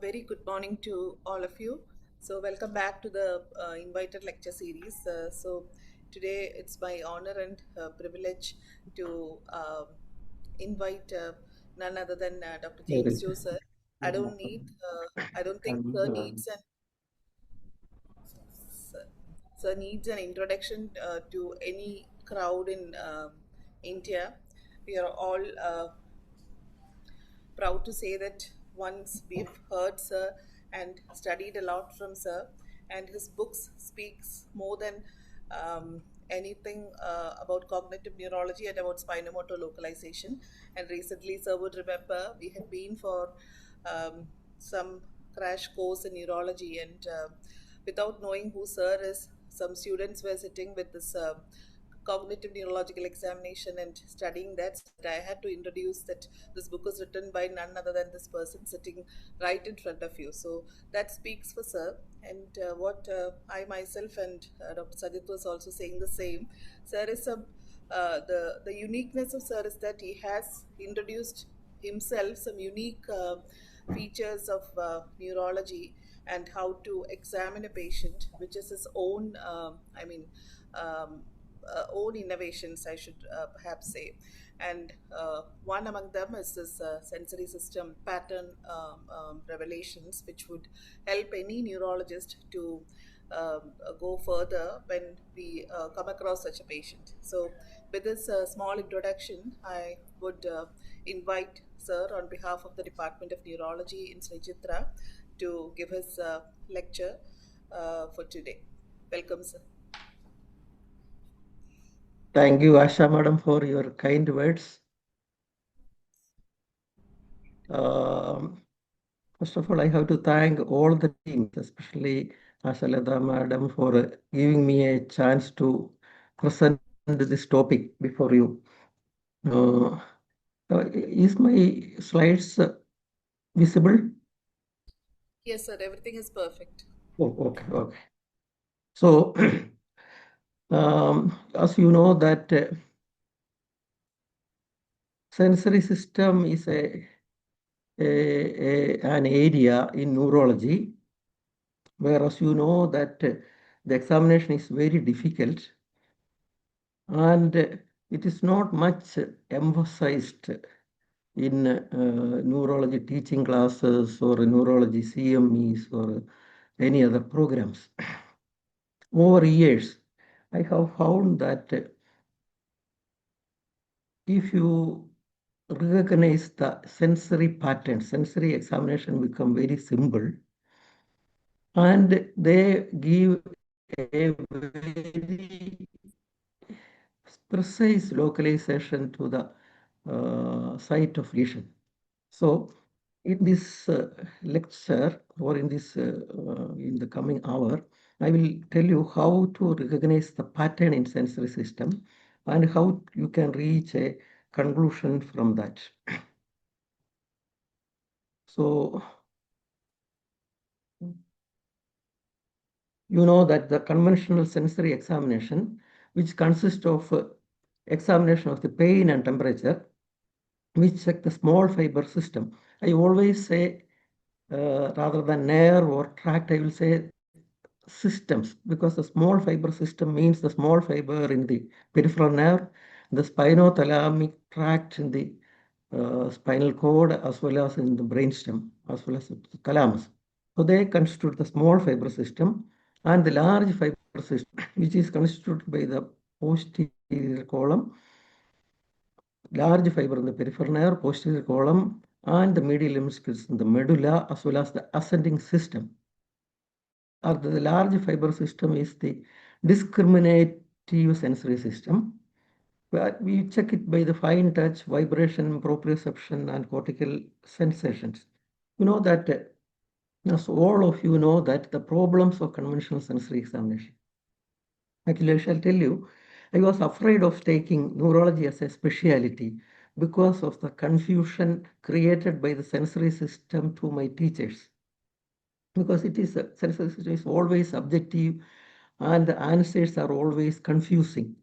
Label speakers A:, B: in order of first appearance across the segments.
A: very good morning to all of you. So, welcome back to the invited lecture series. Today it's my honor and privilege to invite none other than Dr. James Joe, sir. I don't need, I don't think sir needs an sir, sir needs an introduction to any crowd in India. We are all proud to say that once we've heard Sir and studied a lot from Sir, and his books speaks more than anything about cognitive neurology and about spinomotor localization. And recently, Sir would remember we had been for some crash course in neurology, and without knowing who Sir is, some students were sitting with this cognitive neurological examination and studying that. I had to introduce that this book is written by none other than this person sitting right in front of you. So that speaks for Sir. And what I myself and Dr. Sajit was also saying the same. Sir is the uniqueness of Sir is that he has introduced himself some unique features of neurology and how to examine a patient, which is his own, um, own innovations, I should perhaps say. And one among them is this sensory system pattern revelations, which would help any neurologist to go further when we come across such a patient. So, with this small introduction, I would invite Sir on behalf of the Department of Neurology in Sri Chitra to give his lecture for today. Welcome, Sir.
B: Thank you, Asha Madam, for your kind words. First of all, I have to thank all the teams, especially Ashalatha Madam, for giving me a chance to present this topic before you. Is my slides visible?
A: Yes, sir, everything is perfect.
B: Oh, okay. So, as you know that sensory system is an area in neurology, whereas you know that the examination is very difficult and it is not much emphasized in neurology teaching classes or neurology CMEs or any other programs. Over years, I have found that if you recognize the sensory pattern, sensory examination become very simple and they give a very precise localization to the site of lesion. So in this lecture or in this in the coming hour, I will tell you how to recognize the pattern in sensory system and how you can reach a conclusion from that. So you know that the conventional sensory examination, which consists of examination of the pain and temperature, which check the small fiber system. I always say rather than nerve or tract, I will say systems, because the small fiber system means the small fiber in the peripheral nerve, the spinothalamic tract in the spinal cord, as well as in the brainstem, as well as the thalamus. So they constitute the small fiber system, and the large fiber system, which is constituted by the posterior column, large fiber in the peripheral nerve, posterior column, and the medial limb in the medulla, as well as the ascending system. Or the large fiber system is the discriminative sensory system, where we check it by the fine touch, vibration, proprioception, and cortical sensations. You know that, as all of you know, that the problems of conventional sensory examination. Actually, I shall tell you, I was afraid of taking neurology as a specialty because of the confusion created by the sensory system to my teachers. Because it is sensory system is always subjective and the answers are always confusing.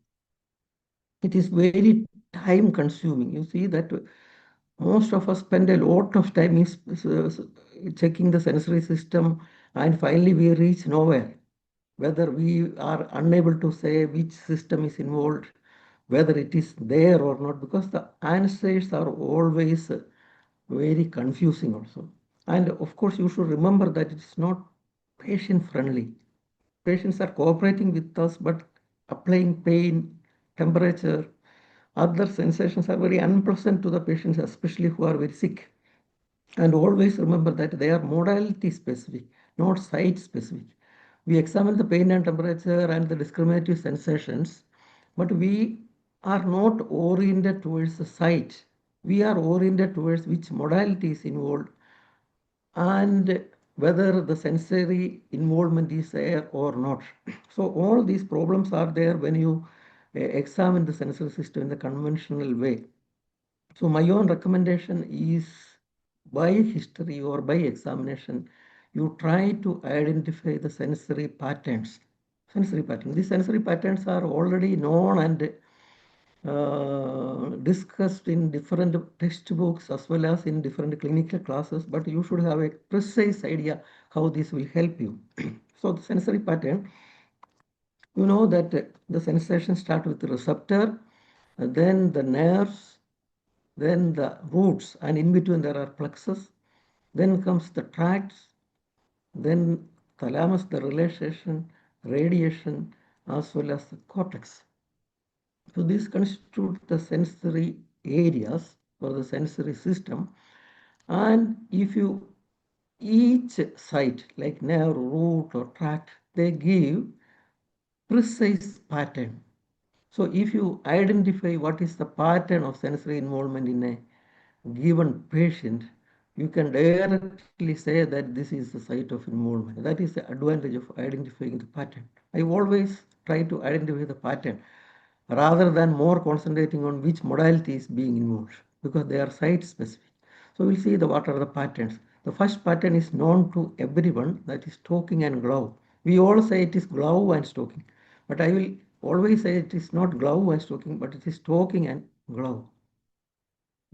B: It is very time consuming. You see that most of us spend a lot of time checking the sensory system, and finally we reach nowhere. Whether we are unable to say which system is involved, whether it is there or not, because the answers are always very confusing also. And of course, you should remember that it is not patient friendly. Patients are cooperating with us, but applying pain, temperature, other sensations are very unpleasant to the patients, especially who are very sick. And always remember that they are modality specific, not site specific. We examine the pain and temperature and the discriminative sensations, but we are not oriented towards the site. We are oriented towards which modality is involved and whether the sensory involvement is there or not. So all these problems are there when you examine the sensory system in the conventional way. So my own recommendation is, by history or by examination, you try to identify the sensory patterns. Sensory patterns. These sensory patterns are already known and discussed in different textbooks as well as in different clinical classes, but you should have a precise idea how this will help you. So the sensory pattern, you know that the sensation start with the receptor, then the nerves, then the roots, and in between there are plexus, then comes the tracts, then thalamus, the relaxation, radiation, as well as the cortex. So these constitute the sensory areas or the sensory system. And if you each site like nerve, root, or tract, they give precise pattern. So if you identify what is the pattern of sensory involvement in a given patient, you can directly say that this is the site of involvement. That is the advantage of identifying the pattern. I always try to identify the pattern rather than more concentrating on which modality is being involved because they are site specific. So we'll see the what are the patterns. The first pattern is known to everyone, that is talking and glove. We all say it is glove and stalking, but I will always say it is not glove and stalking, but it is talking and glove,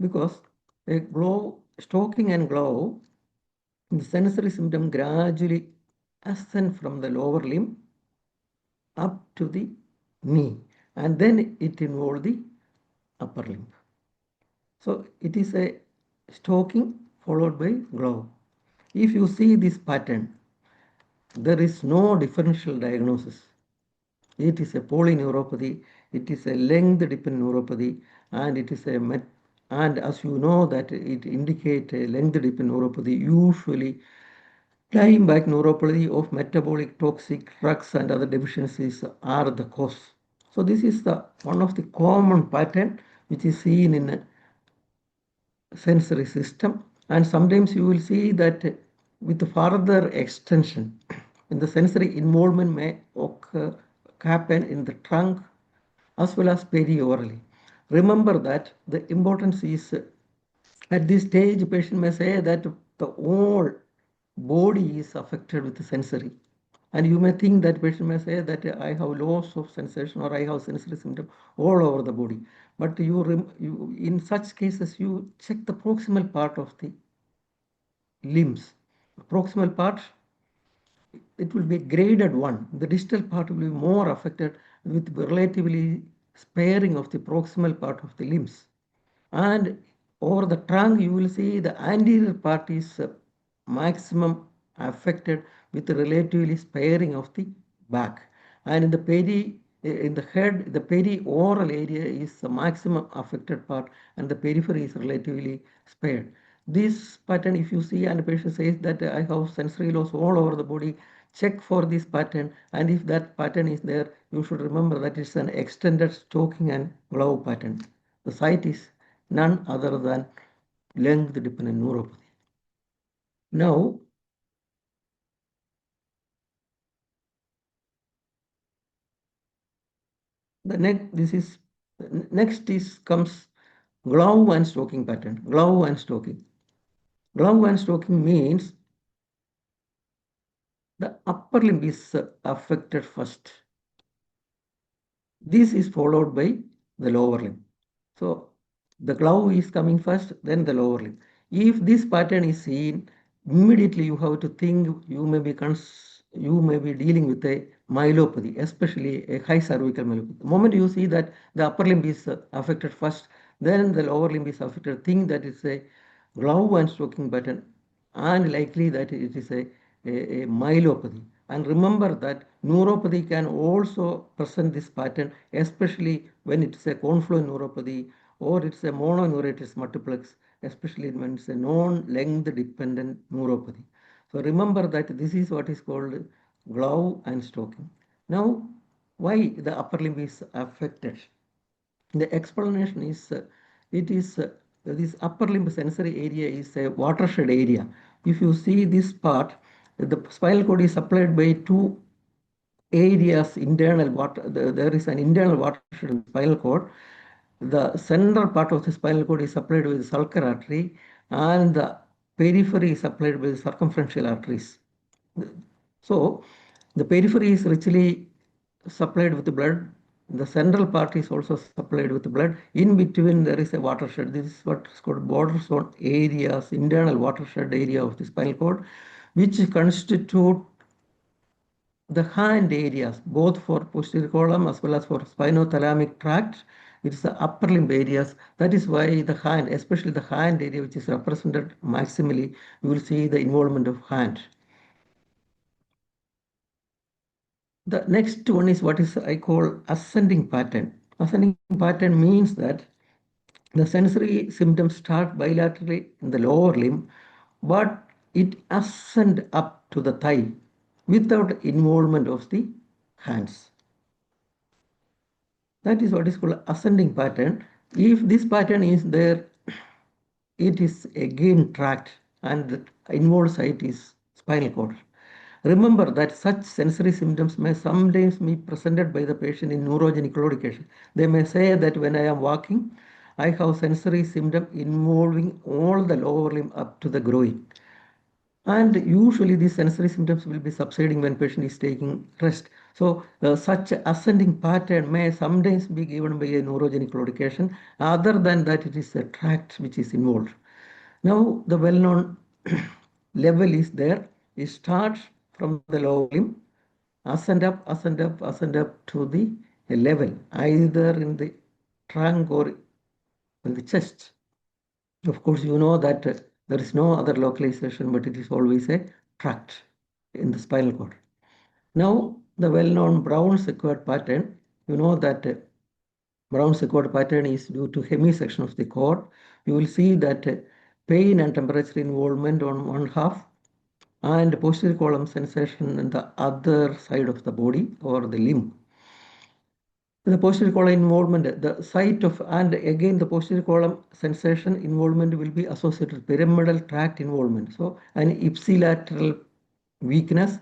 B: because a glove, stalking and glove, the sensory symptom gradually ascend from the lower limb up to the knee, and then it involves the upper limb. So it is a stalking followed by glove. If you see this pattern, there is no differential diagnosis. It is a polyneuropathy, it is a length-dependent neuropathy, and it is a and as you know that it indicates a length-dependent neuropathy, usually time back neuropathy of metabolic toxic drugs and other deficiencies are the cause. So this is the one of the common pattern which is seen in sensory system, and sometimes you will see that with further extension when the sensory involvement may occur, happen in the trunk as well as periorally. Remember that the importance is at this stage patient may say that the whole body is affected with the sensory, and you may think that patient may say that I have loss of sensation or I have sensory symptom all over the body, but you in such cases you check the proximal part of the limbs. Proximal part, it will be graded one. The distal part will be more affected with relatively sparing of the proximal part of the limbs. And over the trunk, you will see the anterior part is maximum affected with relatively sparing of the back. And in the in the head, the perioral area is the maximum affected part, and the periphery is relatively spared. This pattern, if you see, and the patient says that I have sensory loss all over the body, check for this pattern, and if that pattern is there, you should remember that it's an extended stalking and glove pattern. The site is none other than length-dependent neuropathy. Now, the next is comes glove and stalking pattern. Glove and stalking. Glove and stalking means the upper limb is affected first. This is followed by the lower limb. So the glove is coming first, then the lower limb. If this pattern is seen, immediately you have to think you may be dealing with a myelopathy, especially a high cervical myelopathy. The moment you see that the upper limb is affected first, then the lower limb is affected, think that it's a glove and stroking pattern, and likely that it is a myelopathy. And remember that neuropathy can also present this pattern, especially when it's a confluent neuropathy or it's a mononeuritis multiplex, especially when it's a non-length dependent neuropathy. So remember that this is what is called glove and stroking. Now, why the upper limb is affected? The explanation is it is this upper limb sensory area is a watershed area. If you see this part, the spinal cord is supplied by two areas, internal water. There is an internal watershed in the spinal cord. The central part of the spinal cord is supplied with the sulcar artery, and the periphery is supplied with circumferential arteries. So the periphery is richly supplied with blood. The central part is also supplied with blood. In between, there is a watershed. This is what is called border zone areas, internal watershed area of the spinal cord, which constitute the hand areas, both for posterior column as well as for spinothalamic tract. It's the upper limb areas. That is why the hand, especially the hand area, which is represented maximally, you will see the involvement of hand. The next one is what is I call ascending pattern. Ascending pattern means that the sensory symptoms start bilaterally in the lower limb, but it ascend up to the thigh without involvement of the hands. That is what is called ascending pattern. If this pattern is there, it is again tract, and the involved site is spinal cord. Remember that such sensory symptoms may sometimes be presented by the patient in neurogenic claudication. They may say that when I am walking, I have sensory symptom involving all the lower limb up to the groin. And usually these sensory symptoms will be subsiding when patient is taking rest. So such ascending pattern may sometimes be given by a neurogenic claudication. Other than that, it is a tract which is involved. Now the well-known level is there. It starts from the lower limb, ascend up, ascend up, ascend up to the level, either in the trunk or in the chest. Of course, you know that there is no other localization, but it is always a tract in the spinal cord. Now, the well-known brown sequoia pattern, you know that brown sequoia pattern is due to hemisection of the cord. You will see that pain and temperature involvement on one half and posterior column sensation on the other side of the body or the limb. The posterior column involvement, the site of, and again the posterior column sensation involvement will be associated with pyramidal tract involvement. So an ipsilateral weakness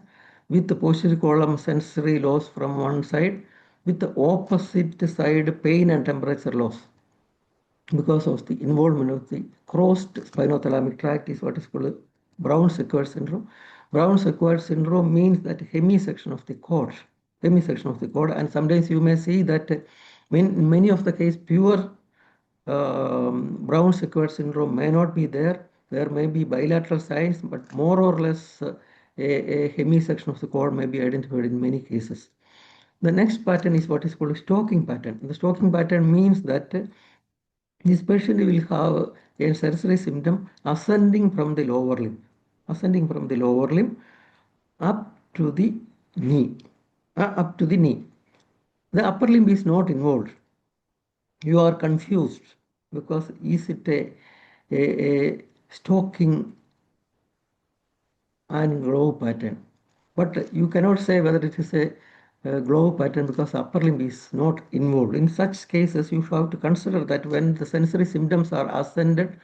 B: with the posterior column sensory loss from one side, with the opposite side pain and temperature loss because of the involvement of the crossed spinothalamic tract is what is called Brown-Sequard syndrome. Brown-Sequard syndrome means that hemisection of the cord, and sometimes you may see that in many of the case pure Brown-Sequard syndrome may not be there. There may be bilateral signs, but more or less a hemisection of the cord may be identified in many cases. The next pattern is what is called a stalking pattern. The stalking pattern means that this patient will have a sensory symptom ascending from the lower limb, ascending from the lower limb up to the knee, up to the knee. The upper limb is not involved. You are confused because is it a stalking and glove pattern? But you cannot say whether it is a glove pattern because upper limb is not involved. In such cases, you have to consider that when the sensory symptoms are ascended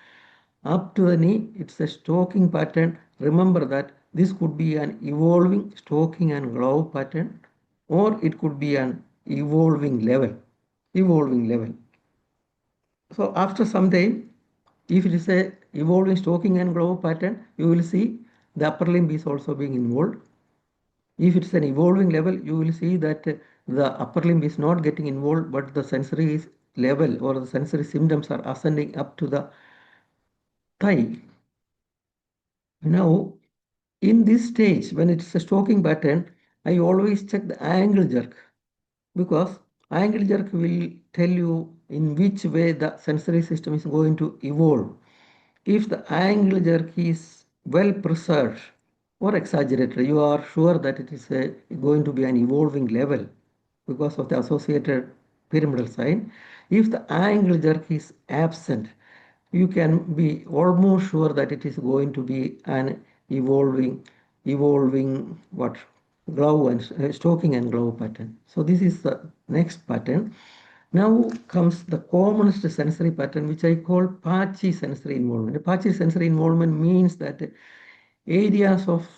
B: up to the knee, it's a stalking pattern. Remember that this could be an evolving stalking and glove pattern, or it could be an evolving level. Evolving level. So after some time, if it is a evolving stalking and glove pattern, you will see the upper limb is also being involved. If it's an evolving level, you will see that the upper limb is not getting involved, but the sensory is level or the sensory symptoms are ascending up to the thigh. Now, in this stage, when it's a stroking pattern, I always check the angle jerk because angle jerk will tell you in which way the sensory system is going to evolve. If the angle jerk is well preserved or exaggerated, you are sure that it is going to be an evolving level because of the associated pyramidal sign. If the angle jerk is absent, you can be almost sure that it is going to be an evolving what glove and stroking and glove pattern. So this is the next pattern. Now comes the commonest sensory pattern, which I call patchy sensory involvement. Patchy sensory involvement means that areas of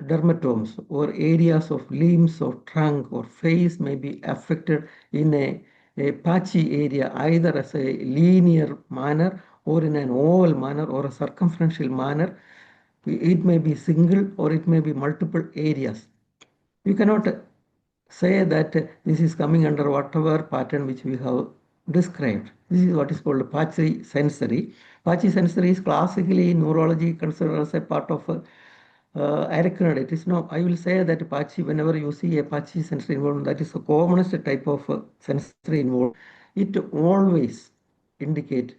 B: dermatomes or areas of limbs or trunk or face may be affected in a patchy area, either as a linear manner or in an oval manner or a circumferential manner. It may be single or it may be multiple areas. You cannot say that this is coming under whatever pattern which we have described. This is what is called patchy sensory. Patchy sensory is classically in neurology considered as a part of arachnoid. No, I will say that patchy, whenever you see a patchy sensory involvement, that is the commonest type of sensory involvement. It always indicate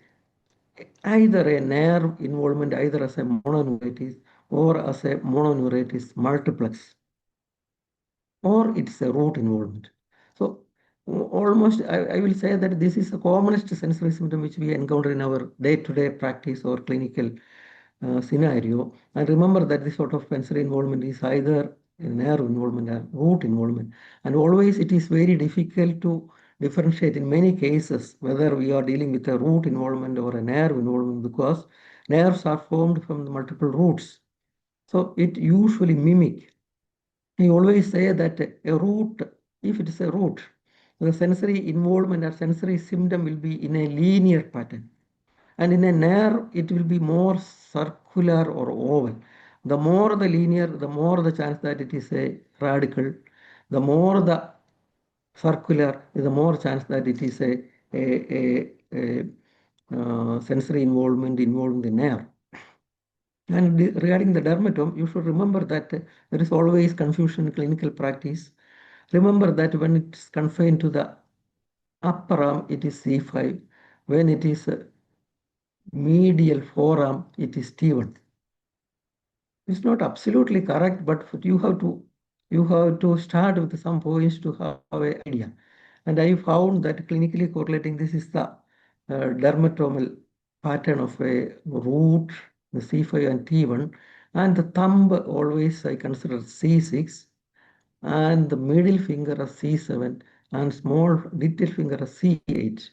B: either a nerve involvement, either as a mononeuritis or as a mononeuritis multiplex, or it's a root involvement. So almost I will say that this is the commonest sensory symptom which we encounter in our day-to-day practice or clinical scenario. And remember that this sort of sensory involvement is either a nerve involvement or root involvement. And always it is very difficult to differentiate in many cases whether we are dealing with a root involvement or a nerve involvement because nerves are formed from the multiple roots. So it usually mimic. I always say that a root, if it is a root, the sensory involvement or sensory symptom will be in a linear pattern. And in a nerve, it will be more circular or oval. The more the linear, the more the chance that it is a radical. The more the circular, the more chance that it is a sensory involvement involving the nerve. And regarding the dermatome, you should remember that there is always confusion in clinical practice. Remember that when it's confined to the upper arm, it is C5. When it is medial forearm, it is T1. It's not absolutely correct, but you have to start with some points to have an idea. And I found that clinically correlating this is the dermatomal pattern of a root, the C5 and T1, and the thumb always I consider C6, and the middle finger as C7, and small little finger as C8.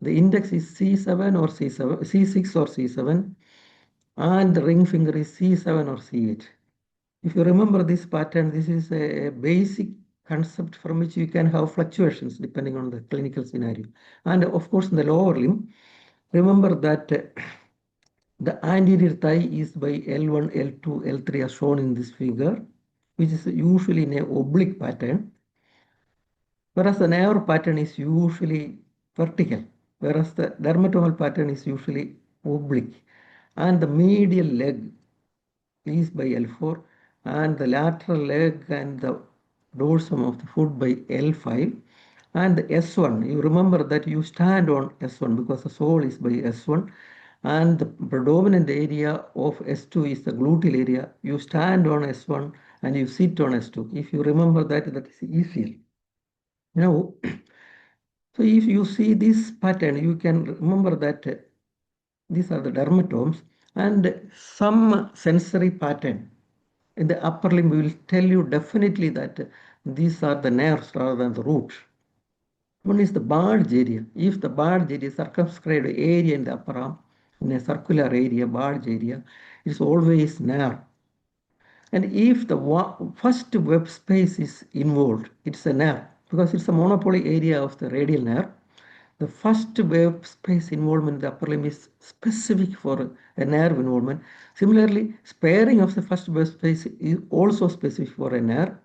B: The index is C7 or C7, C6 or C7, and the ring finger is C7 or C8. If you remember this pattern, this is a basic concept from which you can have fluctuations depending on the clinical scenario. And of course, in the lower limb, remember that the anterior thigh is by L1, L2, L3 as shown in this figure, which is usually in a oblique pattern, whereas the nerve pattern is usually vertical, whereas the dermatomal pattern is usually oblique. And the medial leg is by L4 and the lateral leg and the dorsum of the foot by L5 and the S1. You remember that you stand on S1 because the sole is by S1 and the predominant area of S2 is the gluteal area. You stand on S1 and you sit on S2. If you remember that, that is easier. Now, so if you see this pattern, you can remember that these are the dermatomes and some sensory pattern in the upper limb will tell you definitely that these are the nerves rather than the roots. One is the bulge area. If the bulge area, circumscribed area in the upper arm, in a circular area, bulge area, it's always nerve. And if the first web space is involved, it's a nerve because it's a monopoly area of the radial nerve. The first web space involvement in the upper limb is specific for a nerve involvement. Similarly, sparing of the first web space is also specific for a nerve.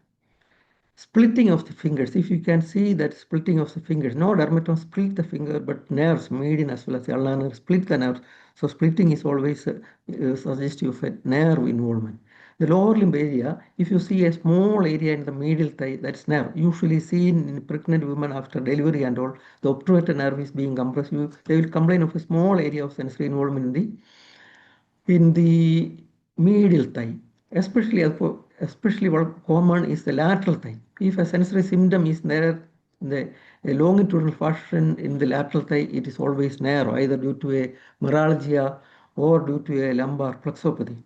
B: Splitting of the fingers. If you can see that splitting of the fingers, no dermatome split the finger, but nerves, median as well as the ulnar nerve, split the nerves. So splitting is always suggestive of a nerve involvement. The lower limb area, if you see a small area in the medial thigh, that's nerve. Usually seen in pregnant women after delivery and all, the obturator nerve is being compressed. They will complain of a small area of sensory involvement in the medial thigh, especially what common is the lateral thigh. If a sensory symptom is there in the a longitudinal fashion in the lateral thigh, it is always narrow, either due to a neuralgia or due to a lumbar plexopathy.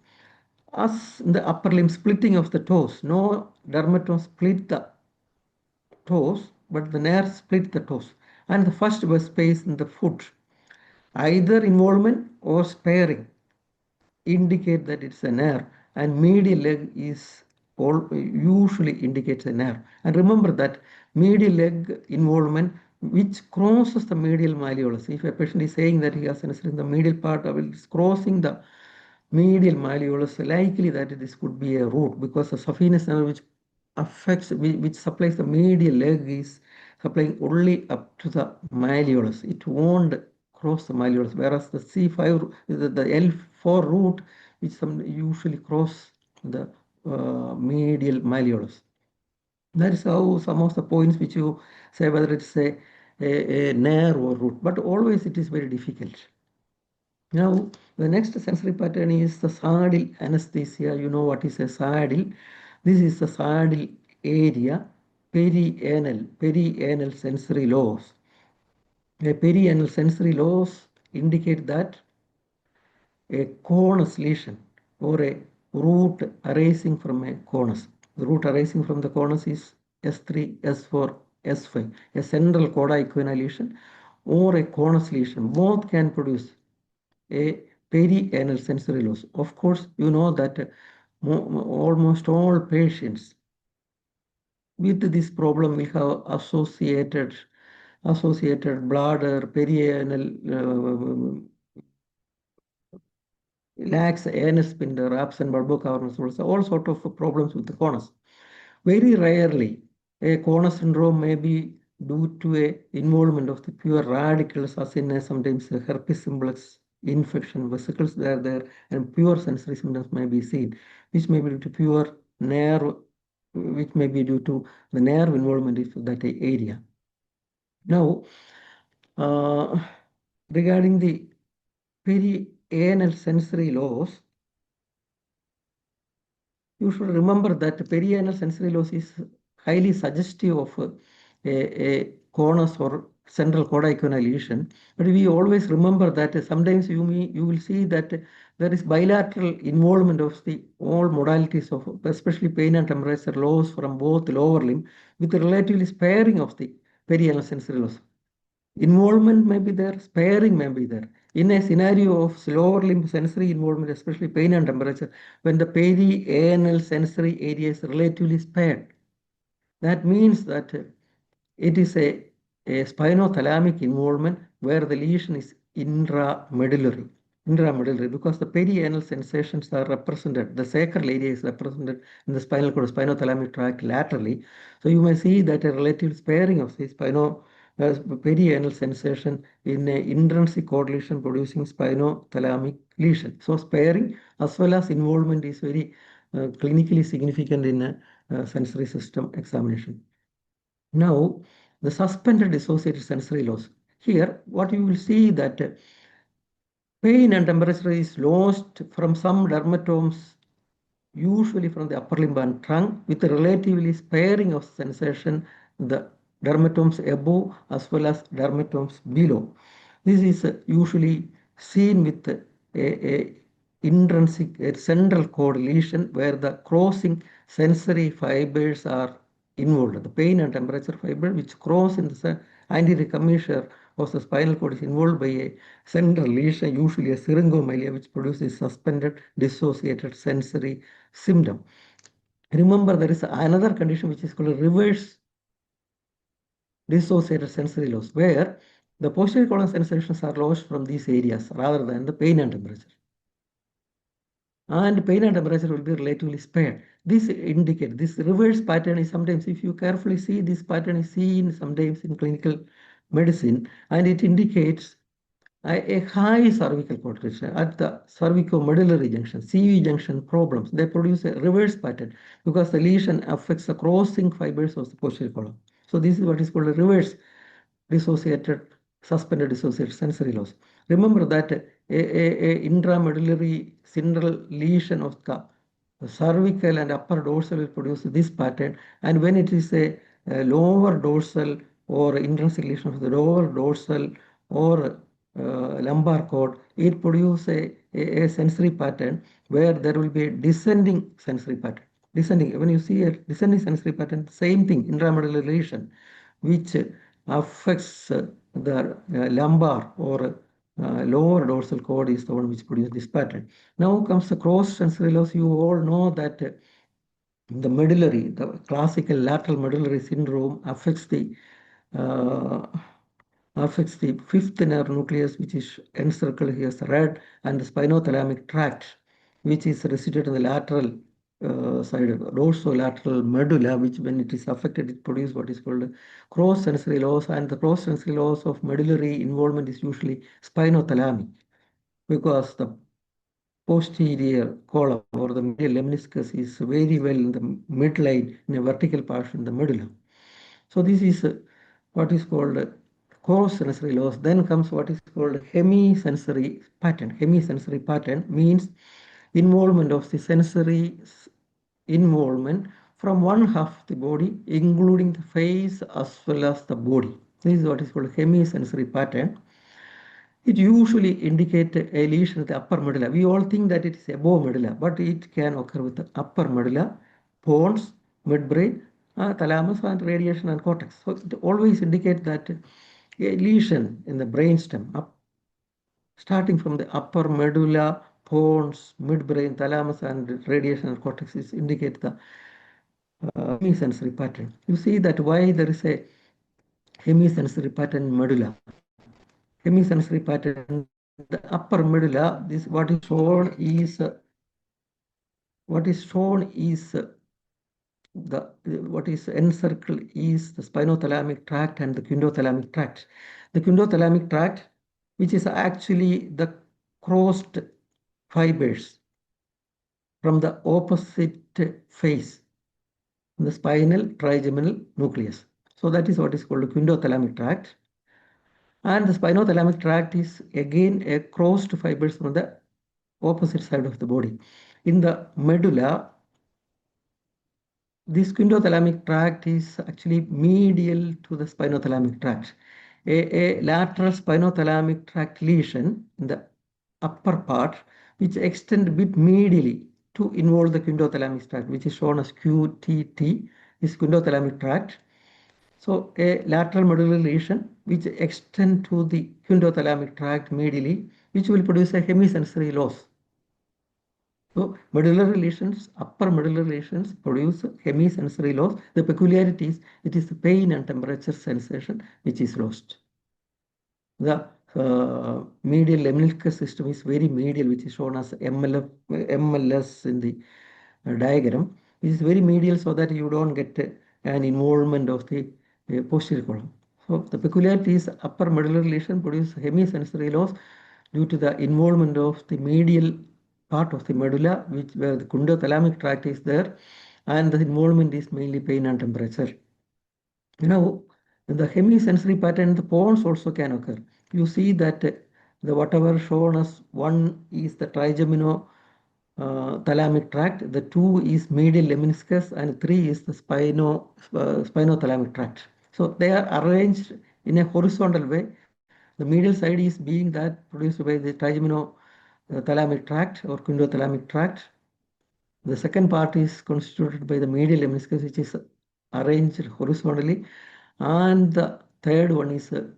B: As in the upper limb, splitting of the toes, no dermatome split the toes, but the nerve split the toes. And the first was space in the foot, either involvement or sparing indicate that it's a nerve, and medial leg is usually indicates a nerve. And remember that medial leg involvement which crosses the medial malleolus. If a patient is saying that he has an in the medial part of it is crossing the medial malleolus, likely that this could be a root, because the saphenous nerve which affects which supplies the medial leg is supplying only up to the malleolus. It won't cross the malleolus, whereas the C5, the L4 root, which some usually cross the medial malleolus. That is how some of the points which you say whether it's a nerve or root, but always it is very difficult. Now, the next sensory pattern is the saddle anesthesia. You know what is a saddle? This is the saddle area, perianal sensory loss. A perianal sensory loss indicate that a conus lesion or a root arising from a conus. The root arising from the conus is S3, S4, S5, a central coda equina lesion or a conus lesion. Both can produce a perianal sensory loss. Of course, you know that almost all patients with this problem will have associated bladder, perianal lax anus sphincter, absent bulbocavernosus, also all sort of problems with the conus. Very rarely, a conus syndrome may be due to a involvement of the pure radicals, as in sometimes herpes simplex infection, vesicles there, and pure sensory symptoms may be seen, which may be due to pure nerve, which may be due to the nerve involvement of that area. Now, uh, regarding the perianal sensory loss, you should remember that perianal sensory loss is highly suggestive of a conus or central coda equina lesion. But we always remember that sometimes you will see that there is bilateral involvement of the all modalities of especially pain and temperature loss from both lower limb with relatively sparing of the perianal sensory loss. Involvement may be there, sparing may be there. In a scenario of lower limb sensory involvement, especially pain and temperature, when the perianal sensory area is relatively spared, that means that it is a spinothalamic involvement where the lesion is intramedullary, because the perianal sensations are represented, the sacral area is represented in the spinal cord, spinothalamic tract laterally. So you may see that a relative sparing of the perianal sensation in a intrinsic cord lesion producing spinothalamic lesion. So sparing as well as involvement is very clinically significant in a sensory system examination. Now, the suspended dissociated sensory loss. Here, what you will see that pain and temperature is lost from some dermatomes, usually from the upper limb and trunk, with a relatively sparing of sensation, the dermatomes above as well as dermatomes below. This is usually seen with a intrinsic central cord lesion where the crossing sensory fibers are involved. The pain and temperature fiber which cross in the anterior commissure of the spinal cord is involved by a central lesion, usually a syringomelia, which produces suspended dissociated sensory symptom. Remember, there is another condition which is called reverse dissociated sensory loss, where the posterior colon sensations are lost from these areas rather than the pain and temperature. and pain and temperature will be relatively spared. This indicate this reverse pattern is sometimes, if you carefully see, this pattern is seen sometimes in clinical medicine, and it indicates a high cervical contraction at the cervicomedullary junction, CV junction problems. They produce a reverse pattern because the lesion affects the crossing fibers of the posterior column. So this is what is called a reverse dissociated, suspended dissociated sensory loss. Remember that a intramedullary central lesion of the cervical and upper dorsal will produce this pattern, and when it is a lower dorsal or intrinsic lesion of the lower dorsal or lumbar cord, it produces a sensory pattern where there will be a descending sensory pattern. Descending, when you see a descending sensory pattern, same thing, intramedullary lesion, which affects the lumbar or lower dorsal cord is the one which produces this pattern. Now comes the cross sensory loss. You all know that the medullary, the classical lateral medullary syndrome uh, affects the fifth nerve nucleus, which is encircled here as red, and the spinothalamic tract, which is situated in the lateral side, dorsolateral medulla, which when it is affected, it produces what is called cross sensory loss, and the cross sensory loss of medullary involvement is usually spinothalamic because the posterior column or the medial lemniscus is very well in the midline in a vertical portion in the medulla. So this is what is called cross sensory loss. Then comes what is called hemisensory pattern. Hemisensory pattern means involvement of the sensory involvement from one half of the body, including the face as well as the body. This is what is called hemisensory pattern. It usually indicates a lesion at the upper medulla. We all think that it is above medulla, but it can occur with the upper medulla, pons, midbrain, thalamus, and radiation and cortex. So it always indicates that a lesion in the brainstem, starting from the upper medulla, pons, midbrain, thalamus, and radiation and cortex, is indicate the hemisensory pattern. You see that why there is a hemisensory pattern in medulla. Hemisensory pattern in the upper medulla. This what is shown is the what is encircled is the spinothalamic tract and the quindothalamic tract. The quindothalamic tract, which is actually the crossed fibers from the opposite face in the spinal trigeminal nucleus. So that is what is called the quindothalamic tract. And the spinothalamic tract is again a crossed fibers from the opposite side of the body. In the medulla, this quindothalamic tract is actually medial to the spinothalamic tract. A lateral spinothalamic tract lesion in the upper part, which extend a bit medially to involve the quindothalamic tract, which is shown as QTT, is quindothalamic tract. So a lateral medullary lesion which extend to the quindothalamic tract medially, which will produce a hemisensory loss. So medullary lesions, upper medullary lesions produce hemisensory loss. The peculiarity is it is the pain and temperature sensation which is lost. The medial lemniscus system is very medial, which is shown as MLS in the diagram. It is very medial so that you don't get an involvement of the posterior column. So the peculiarity is upper medullary lesion produces hemisensory loss due to the involvement of the medial part of the medulla, which where the quindothalamic tract is there, and the involvement is mainly pain and temperature. Now, the hemisensory pattern, the pons also can occur. You see that the whatever shown as one is the trigemino thalamic tract, the two is medial lemniscus, and three is the spinothalamic tract. So they are arranged in a horizontal way. The medial side is being that produced by the trigemino thalamic tract or quindothalamic tract. The second part is constituted by the medial lemniscus, which is arranged horizontally, and the third one is the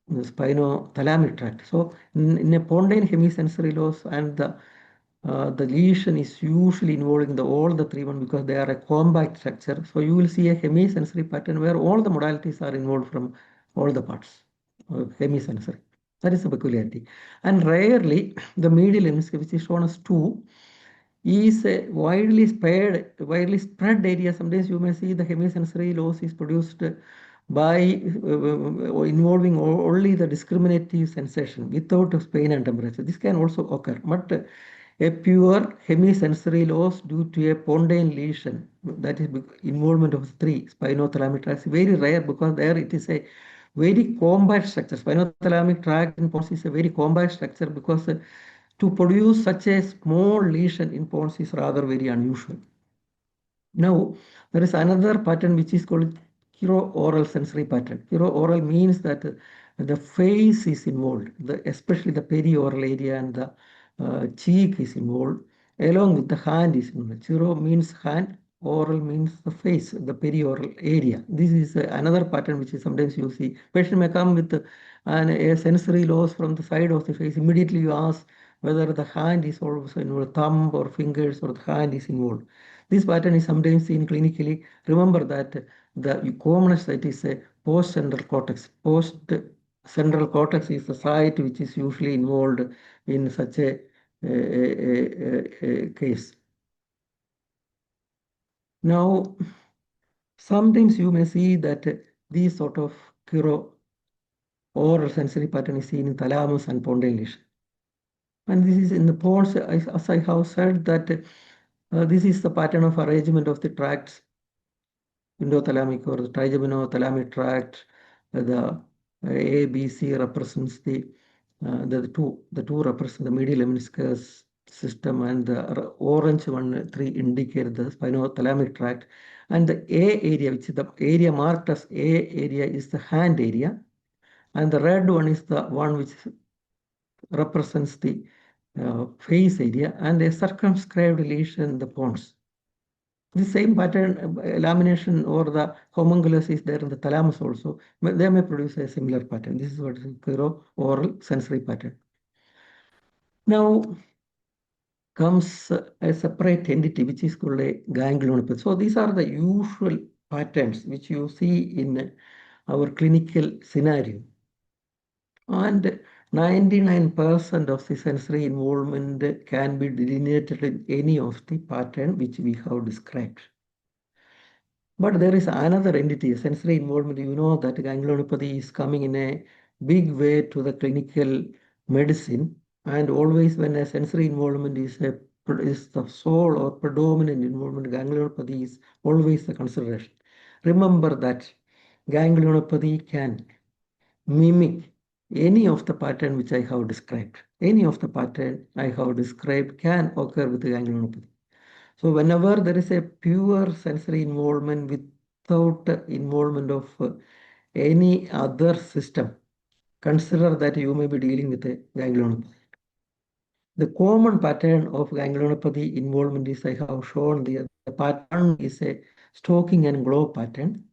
B: spinothalamic tract. So in a pontine hemisensory loss, and the lesion is usually involving all the three one because they are a compact structure. So you will see a hemisensory pattern where all the modalities are involved from all the parts of hemisensory. That is the peculiarity. And rarely the medial lemniscus, which is shown as 2, is a widely spread area. Sometimes you may see the hemisensory loss is produced by involving only the discriminative sensation without pain and temperature. This can also occur, but a pure hemisensory loss due to a pontine lesion, that is involvement of three spinothalamic tracts, very rare because there it is a very compact structure. Spinothalamic tract in pons is a very compact structure because to produce such a small lesion in pons is rather very unusual. Now, there is another pattern which is called chiro-oral sensory pattern. Chiro-oral means that the face is involved, especially the perioral area and the cheek is involved, along with the hand is involved. Chiro means hand, oral means the face, the perioral area. This is another pattern which is sometimes you see. Patient may come with a sensory loss from the side of the face. Immediately you ask whether the hand is also involved, thumb or fingers or the hand is involved. This pattern is sometimes seen clinically. Remember that the commonest site is a post-central cortex. Post-central cortex is the site which is usually involved in such a case. Now, sometimes you may see that these sort of oral sensory pattern is seen in thalamus and pontine lesion. And this is in the pons, as I have said, that this is the pattern of arrangement of the tracts, endothalamic or the trigeminothalamic tract. The A, B, C represents the two represent the medial lemniscus system, and the orange one, three indicate the spinothalamic tract. And the A area, which is the area marked as A area, is the hand area, and the red one is the one which represents the face area, and a circumscribed lesion in the pons. The same pattern, lamination or the homunculus is there in the thalamus also. They may produce a similar pattern. This is what is oral sensory pattern. Now comes a separate entity which is called a ganglionopathy. So these are the usual patterns which you see in our clinical scenario. And 99% of the sensory involvement can be delineated in any of the pattern which we have described. But there is another entity, sensory involvement. You know that ganglionopathy is coming in a big way to the clinical medicine. And always when a sensory involvement is the sole or predominant involvement, ganglionopathy is always the consideration. Remember that ganglionopathy can mimic any of the pattern which I have described. Any of the pattern I have described can occur with ganglionopathy. So whenever there is a pure sensory involvement without involvement of any other system, consider that you may be dealing with a ganglionopathy. The common pattern of ganglionopathy involvement is I have shown the pattern is a stalking and glow pattern.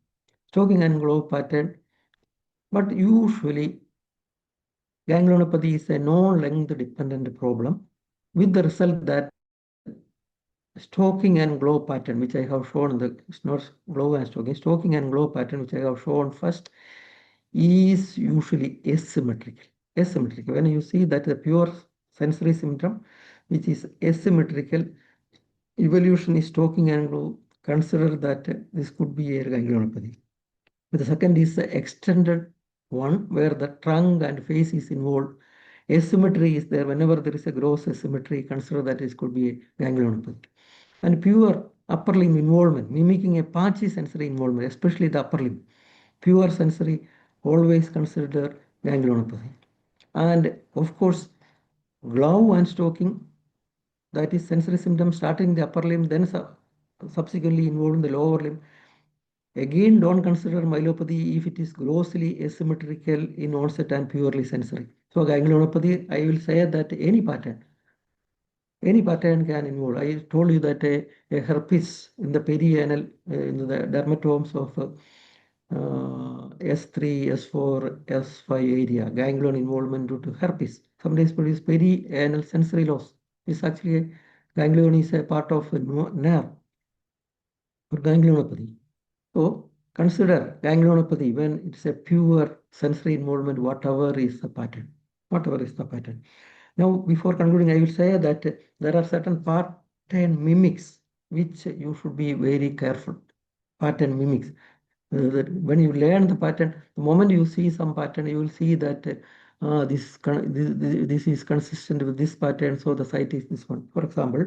B: Stalking and glow pattern, but usually ganglionopathy is a no-length dependent problem with the result that stalking and glow pattern, which I have shown, it's not glow and stalking and glow pattern, which I have shown first, is usually asymmetrical. Asymmetrical. When you see that the pure sensory symptom, which is asymmetrical, evolution is stalking and glow, consider that this could be a ganglionopathy. The second is the extended one, where the trunk and face is involved. Asymmetry is there. Whenever there is a gross asymmetry, consider that it could be a ganglionopathy. And pure upper limb involvement, mimicking a patchy sensory involvement, especially the upper limb. Pure sensory, always consider ganglionopathy. And of course, glow and stalking, that is sensory symptoms starting the upper limb, then subsequently involving the lower limb. Again, don't consider myelopathy if it is grossly asymmetrical in onset and purely sensory. So ganglionopathy, I will say that any pattern can involve. I told you that a herpes in the perianal, in the dermatomes of S3, S4, S5 area, ganglion involvement due to herpes. Sometimes produce perianal sensory loss. It's actually ganglion is a part of a nerve or ganglionopathy. So consider ganglionopathy when it's a pure sensory involvement, whatever is the pattern. Whatever is the pattern. Now, before concluding, I will say that there are certain pattern mimics, which you should be very careful. Pattern mimics. That when you learn the pattern, the moment you see some pattern, you will see that this is consistent with this pattern, so the site is this one. For example,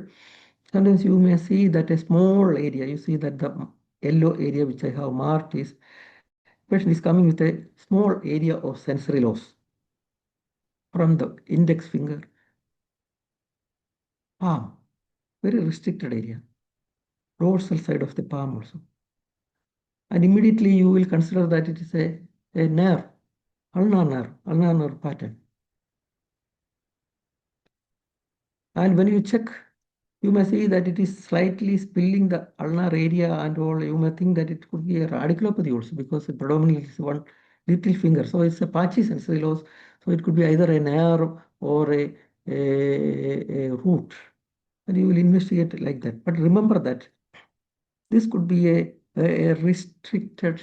B: sometimes you may see that a small area, you see that the yellow area which I have marked is patient is coming with a small area of sensory loss from the index finger, palm, very restricted area, dorsal side of the palm also. And immediately you will consider that it is a nerve, ulnar nerve pattern. And when you check, you may see that it is slightly spilling the ulnar area and all. You may think that it could be a radiculopathy also because it predominantly is one little finger. So it's a patchy sensory loss. So it could be either a nerve or a root. And you will investigate like that. But remember that this could be a restricted,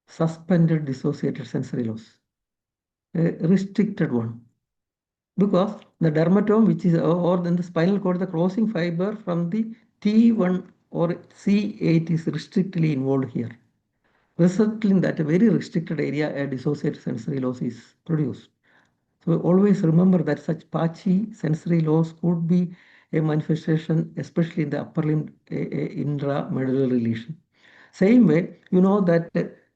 B: suspended, dissociated sensory loss, a restricted one. Because the dermatome, which is or then the spinal cord, the crossing fiber from the T1 or C8 is restrictedly involved here, resulting in that a very restricted area, a dissociated sensory loss is produced. So always remember that such patchy sensory loss could be a manifestation, especially in the upper limb intramedullary lesion. Same way, you know that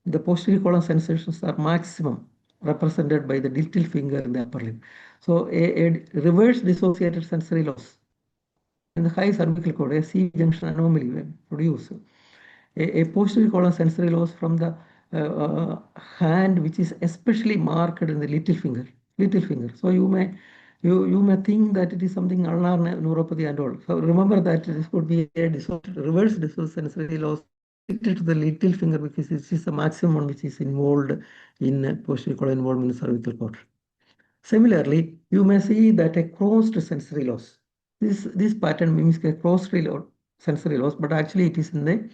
B: the posterior column sensations are maximum represented by the little finger in the upper limb. So a reverse dissociated sensory loss in the high cervical cord, a C junction anomaly will produce a posterior column sensory loss from the hand, which is especially marked in the little finger. Little finger. So you may think that it is something ulnar neuropathy and all. So remember that this could be a reverse dissociative sensory loss restricted to the little finger because it is the maximum one which is involved in posterior column involvement in cervical cord. Similarly, you may see that a crossed sensory loss. This pattern mimics a crossed sensory loss, but actually it is in the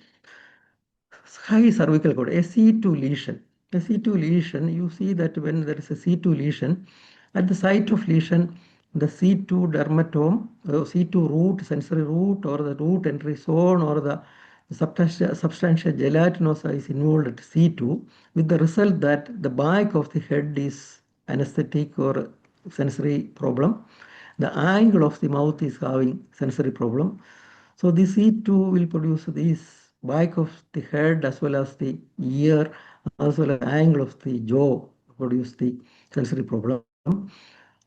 B: high cervical cord, a C2 lesion. A C2 lesion, you see that when there is a C2 lesion, at the site of lesion, the C2 dermatome, C2 root, sensory root, or the root entry zone, or the substantia gelatinosa is involved at C2, with the result that the back of the head is anesthetic or sensory problem. The angle of the mouth is having sensory problem. So this E2 will produce this back of the head as well as the ear, as well as angle of the jaw produce the sensory problem.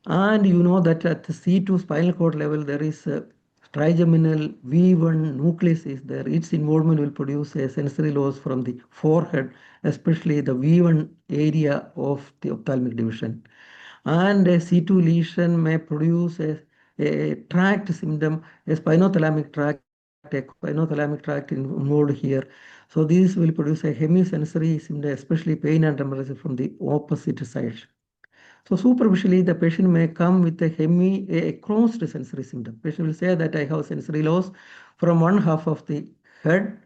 B: And you know that at the C2 spinal cord level, there is a trigeminal V1 nucleus is there. Its involvement will produce a sensory loss from the forehead, especially the V1 area of the ophthalmic division. And a C2 lesion may produce a tract symptom, a spinothalamic tract involved here. So this will produce a hemisensory symptom, especially pain and temperature from the opposite side. So superficially, the patient may come with a crossed sensory symptom. Patient will say that I have sensory loss from one half of the head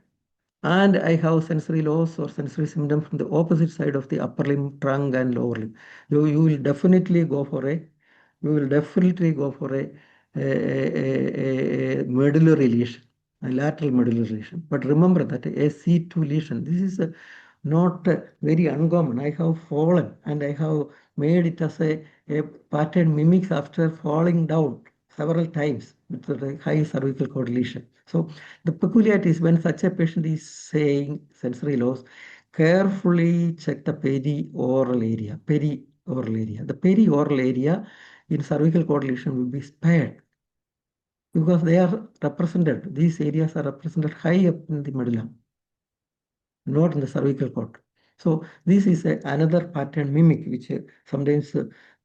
B: and I have sensory loss or sensory symptom from the opposite side of the upper limb, trunk and lower limb. You will definitely go for a medullary lesion, a lateral medullary lesion. But remember that a C2 lesion, this is not very uncommon. I have fallen and I have made it as a pattern mimics after falling down several times with the high cervical cord lesion. So the peculiarity is when such a patient is saying sensory loss, carefully check the perioral area. The perioral area in cervical cord lesion will be spared because they are represented. These areas are represented high up in the medulla, not in the cervical cord. So this is another pattern mimic which sometimes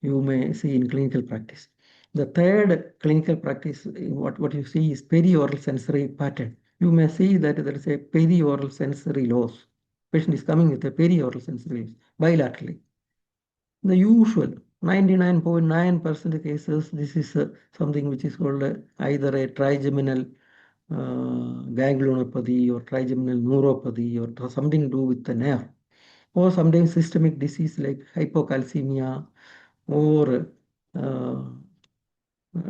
B: you may see in clinical practice. The third clinical practice, what you see is perioral sensory pattern. You may see that there is a perioral sensory loss. Patient is coming with a perioral sensory loss bilaterally. The usual 99.9% cases, this is something which is called either a trigeminal ganglionopathy or trigeminal neuropathy or something to do with the nerve, or sometimes systemic disease like hypocalcemia or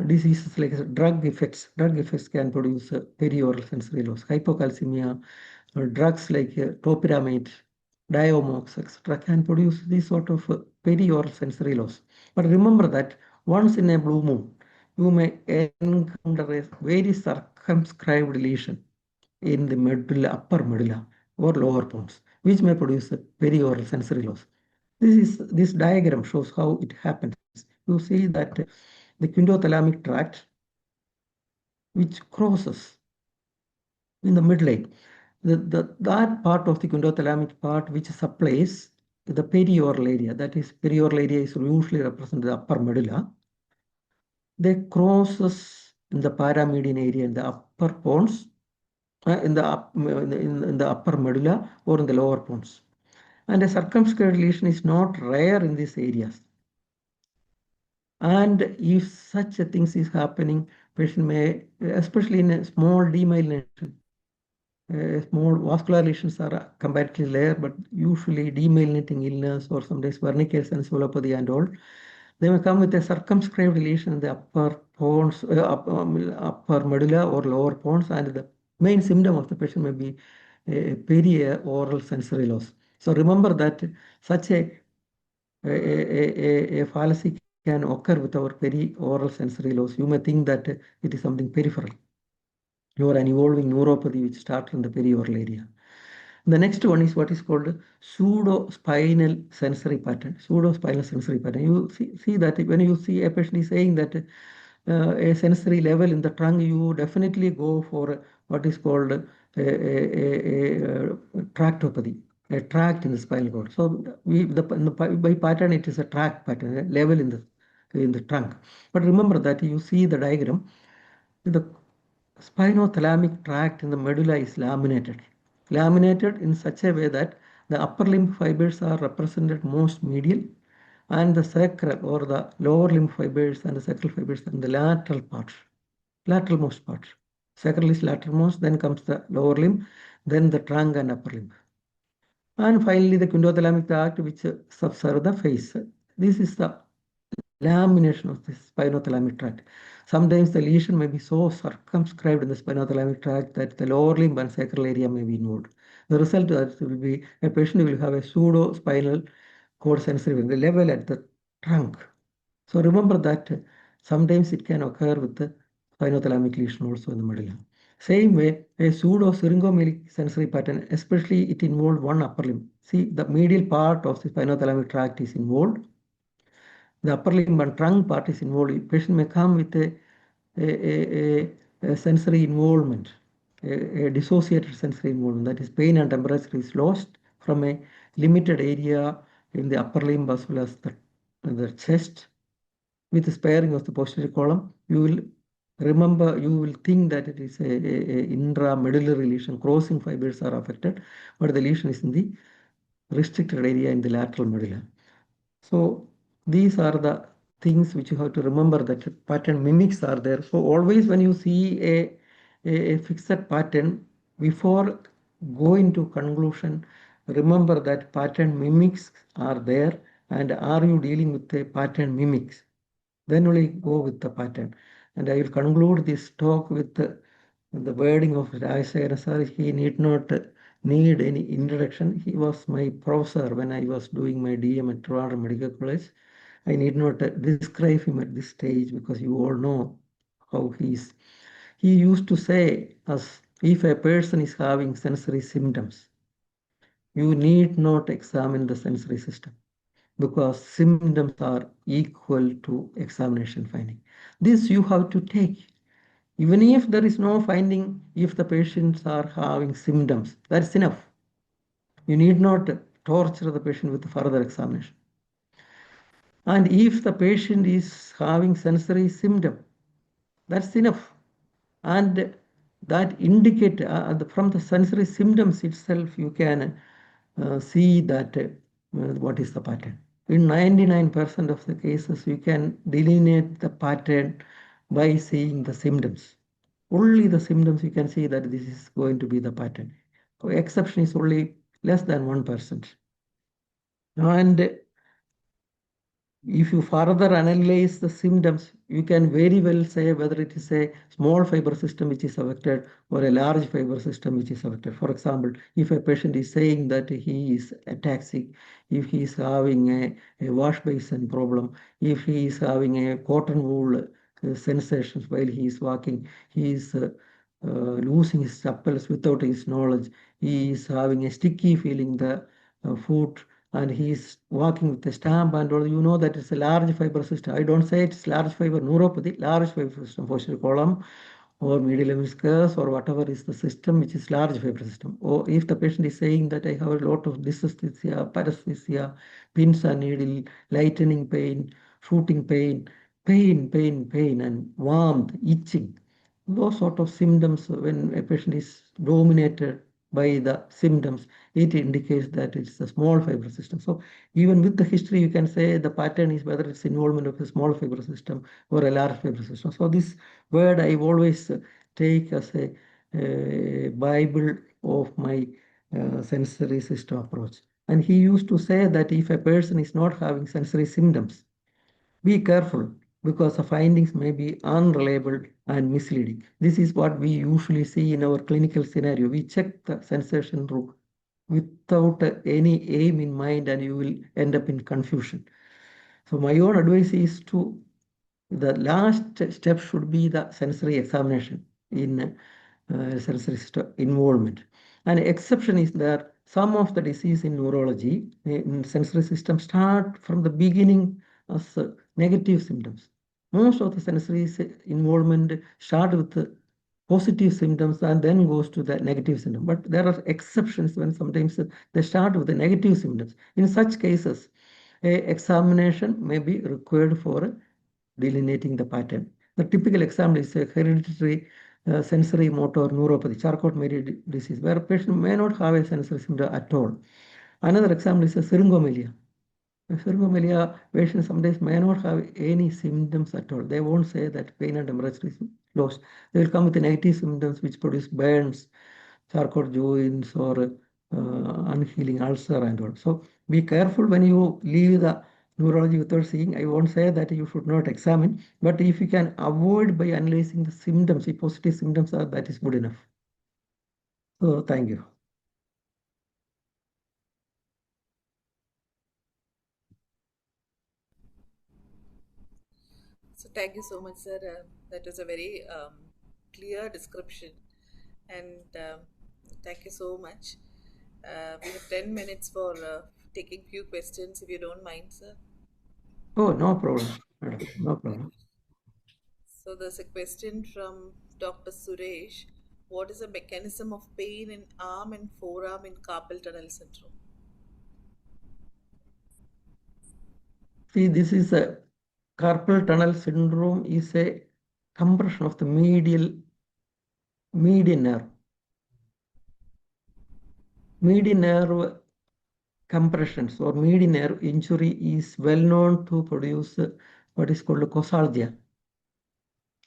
B: diseases like drug effects. Drug effects can produce perioral sensory loss. Hypocalcemia, drugs like topiramate, Diomox, etc., can produce this sort of perioral sensory loss. But remember that once in a blue moon, you may encounter a very circumscribed lesion in the medulla, upper medulla or lower pons, which may produce a perioral sensory loss. This diagram shows how it happens. You see that the quindothalamic tract, which crosses in the midline, that part of the quindothalamic part which supplies the perioral area, that is, perioral area is usually represented the upper medulla, they crosses in the paramedian area in the upper pons, in the upper medulla or in the lower pons. And a circumscribed lesion is not rare in these areas. And if such a things is happening, patient may, especially in a small demyelination, small vascular lesions are comparatively rare, but usually demyelinating illness or sometimes wernicke's encephalopathy and all, they may come with a circumscribed lesion in the upper pons, upper medulla or lower pons, and the main symptom of the patient may be perioral sensory loss. So remember that such a fallacy can occur with our perioral sensory loss. You may think that it is something peripheral. You are an evolving neuropathy which starts in the perioral area. The next one is what is called pseudospinal sensory pattern. Pseudospinal sensory pattern. You see that when you see a patient is saying that a sensory level in the trunk, you definitely go for what is called a tractopathy, a tract in the spinal cord. So by pattern, it is a tract pattern, a level in the trunk. But remember that you see the diagram, the spinothalamic tract in the medulla is laminated. Laminated in such a way that the upper limb fibers are represented most medial and the sacral or the lower limb fibers and the sacral fibers in the lateral part, lateralmost part. Sacral is lateralmost, then comes the lower limb, then the trunk and upper limb. And finally, the quindothalamic tract, which subserve the face. This is the lamination of the spinothalamic tract. Sometimes the lesion may be so circumscribed in the spinothalamic tract that the lower limb and sacral area may be involved. The result will be a patient will have a pseudo-spinal cord sensory level at the trunk. So remember that sometimes it can occur with the spinothalamic lesion also in the medulla. Same way, a pseudo-syringomelic sensory pattern, especially it involved one upper limb. See, the medial part of the spinothalamic tract is involved, the upper limb and trunk part is involved. Patient may come with a sensory involvement, a dissociated sensory involvement, that is pain and temperature is lost from a limited area in the upper limb as well as the chest. With the sparing of the posterior column, you will remember, you will think that it is a intramedullary lesion, crossing fibers are affected, but the lesion is in the restricted area in the lateral medulla. So these are the things which you have to remember, that pattern mimics are there. So always when you see a fixed pattern, before going to conclusion, remember that pattern mimics are there, and are you dealing with a pattern mimics? Then only go with the pattern. And I will conclude this talk with the wording of Rajashekhara sir. He need not need any introduction. He was my professor when I was doing my DM at Trivandrum Medical College. I need not describe him at this stage because you all know how he is. He used to say us, if a person is having sensory symptoms, you need not examine the sensory system because symptoms are equal to examination finding. This you have to take. Even if there is no finding, if the patients are having symptoms, that's enough. You need not torture the patient with further examination. And if the patient is having sensory symptom, that's enough. And that indicate from the sensory symptoms itself, you can see that what is the pattern. In 99% of the cases, you can delineate the pattern by seeing the symptoms. Only the symptoms you can see that this is going to be the pattern. Exception is only less than 1%. And if you further analyze the symptoms, you can very well say whether it is a small fiber system which is affected or a large fiber system which is affected. For example, if a patient is saying that he is ataxic, if he is having a wash basin problem, if he is having a cotton wool sensations while he is walking, he is losing his supples without his knowledge, he is having a sticky feeling the foot, and he is walking with a stamp and all, you know that it's a large fiber system. I don't say it's large fiber neuropathy, large fiber system, posterior column or medial meniscus or whatever is the system which is large fiber system. Or if the patient is saying that I have a lot of dysesthesia, paresthesia, pins and needle, lightening pain, shooting pain, pain, and warmth, itching, those sort of symptoms, when a patient is dominated by the symptoms, it indicates that it's a small fiber system. So even with the history, you can say the pattern is whether it's involvement of a small fiber system or a large fiber system. So this word I always take as a Bible of my sensory system approach. And he used to say that if a person is not having sensory symptoms, be careful because the findings may be unreliable and misleading. This is what we usually see in our clinical scenario. We check the sensation route without any aim in mind, and you will end up in confusion. So my own advice is to the last step should be the sensory examination in sensory system involvement. An exception is that some of the disease in neurology in sensory system start from the beginning as negative symptoms. Most of the sensory involvement start with positive symptoms and then goes to the negative symptom. But there are exceptions when sometimes they start with the negative symptoms. In such cases, a examination may be required for delineating the pattern. The typical example is a hereditary sensory motor neuropathy, Charcot-Marie disease, where a patient may not have a sensory symptom at all. Another example is a syringomelia. A syringomelia patients sometimes may not have any symptoms at all. They won't say that pain and temperature is lost. They will come with negative symptoms which produce burns, Charcot joints, or unhealing ulcer and all. So be careful when you leave the neurology without seeing. I won't say that you should not examine, but if you can avoid by analyzing the symptoms, if positive symptoms are, that is good enough. So thank you.
A: So thank you so much, sir. That was a very clear description, and thank you so much. We have 10 minutes for taking few questions, if you don't mind, sir.
B: Oh, no problem, madam, no problem.
A: So there's a question from Dr. Suresh. What is the mechanism of pain in arm and forearm in carpal tunnel syndrome?
B: See, this is a carpal tunnel syndrome is a compression of the median nerve. Median nerve compressions or median nerve injury is well known to produce what is called cosalgia.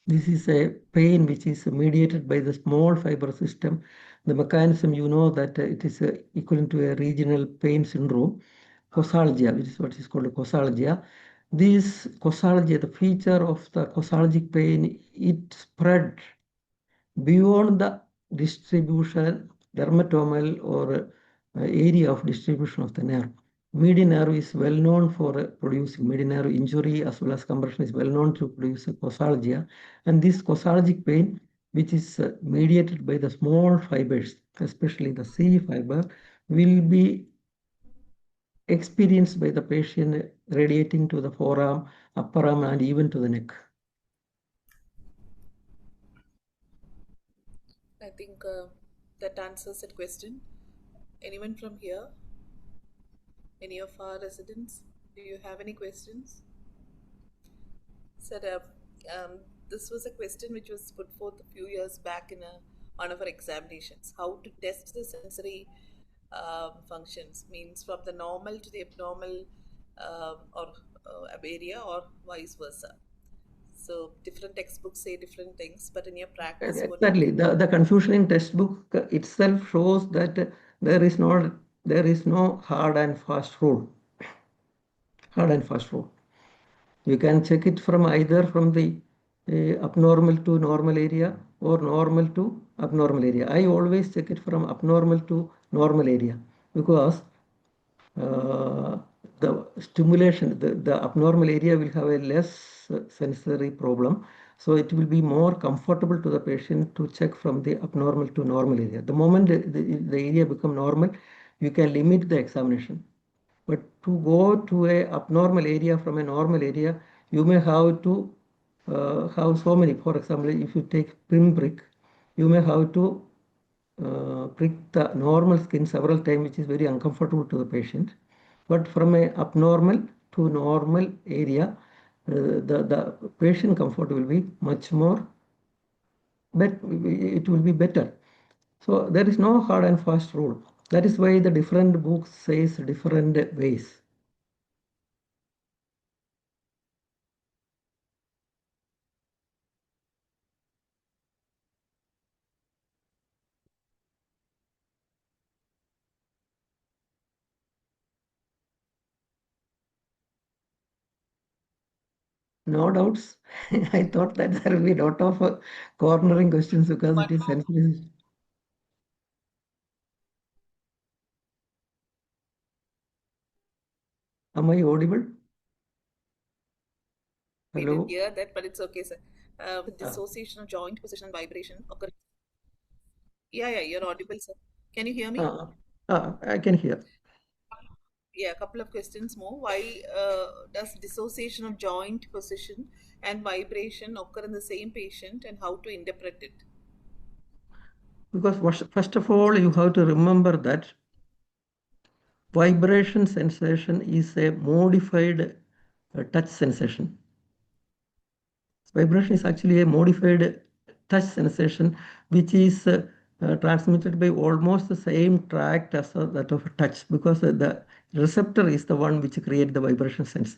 B: This is a pain which is mediated by the small fiber system. The mechanism, you know that it is equivalent to a regional pain syndrome, cosalgia, which is what is called cosalgia. This cosalgia, the feature of the cosalgic pain, it spread beyond the distribution, dermatomal or area of distribution of the nerve. Median nerve is well known for producing median nerve injury as well as compression is well known to produce cosalgia. And this cosalgic pain, which is mediated by the small fibers, especially the C fiber, will be experienced by the patient radiating to the forearm, upper arm, and even to the neck.
A: I think that answers that question. Anyone from here? Any of our residents? Do you have any questions? Sir, this was a question which was put forth a few years back in one of our examinations. How to test the sensory functions means from the normal to the abnormal or area or vice versa. So different textbooks say different things, but in your practice, what do you
B: Exactly.
A: think?
B: The confusion in textbook itself shows that there is no hard and fast rule. Hard and fast rule. You can check it from either from the abnormal to normal area or normal to abnormal area. I always check it from abnormal to normal area because uh, the stimulation, the abnormal area will have a less sensory problem. So it will be more comfortable to the patient to check from the abnormal to normal area. The moment the area become normal, you can limit the examination. But to go to a abnormal area from a normal area, you may have to have so many. For example, if you take pinprick, you may have to prick the normal skin several times, which is very uncomfortable to the patient. But from a abnormal to normal area, the patient comfort will be much more, but it will be better. So there is no hard and fast rule. That is why the different books says different ways. No doubts. I thought that there will be a lot of cornering questions because
A: One
B: it is
A: more.
B: sensitive. Am I audible?
A: We didn't
B: Hello?
A: hear that, but it's okay, sir.
B: Ah,
A: Dissociation of joint position and vibration occur. Yeah, yeah, you're audible, sir. Can you hear me?
B: ah, I can hear.
A: Yeah, a couple of questions more. Why does dissociation of joint position and vibration occur in the same patient, and how to interpret it?
B: Because first of all, you have to remember that vibration sensation is a modified touch sensation. Vibration is actually a modified touch sensation which is transmitted by almost the same tract as that of touch because the receptor is the one which creates the vibration sense.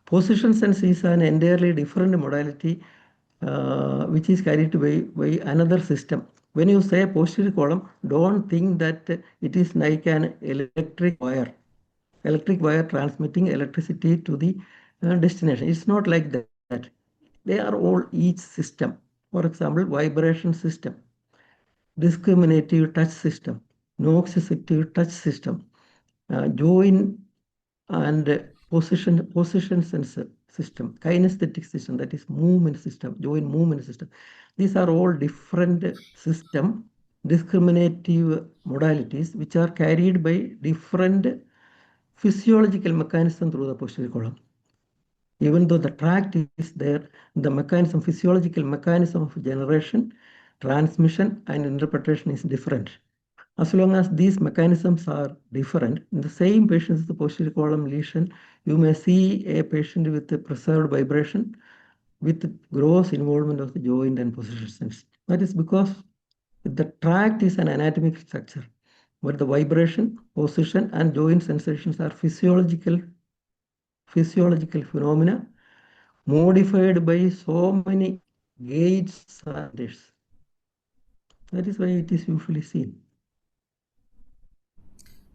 B: Position sense is an entirely different modality which is carried by another system. When you say posterior column, don't think that it is like an electric wire transmitting electricity to the destination. It's not like that. They are all each system. For example, vibration system, discriminative touch system, nociceptive touch system, joint and position sensor system, kinesthetic system, that is movement system, joint movement system. These are all different system, discriminative modalities which are carried by different physiological mechanism through the posterior column. Even though the tract is there, the mechanism, physiological mechanism of generation, transmission, and interpretation is different. As long as these mechanisms are different, in the same patient with the posterior column lesion, you may see a patient with a preserved vibration with gross involvement of the joint and position sense. That is because the tract is an anatomic structure, but the vibration, position, and joint sensations are physiological phenomena modified by so many gates and others. That is why it is usually seen.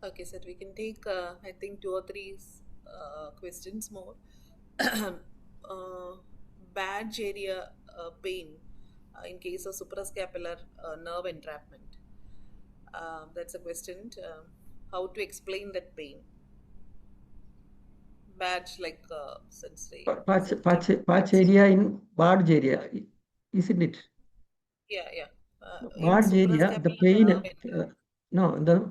A: Okay, sir, we can take, I think, two or three questions more. Badge area pain in case of suprascapular nerve entrapment. That's a question. How to explain that pain? Badge, like sensory symptom.
B: Patch area in Barge area, isn't it?
A: Yeah, yeah. In
B: Barge area, the
A: suprascapular
B: pain,
A: nerve entrapment.
B: no, the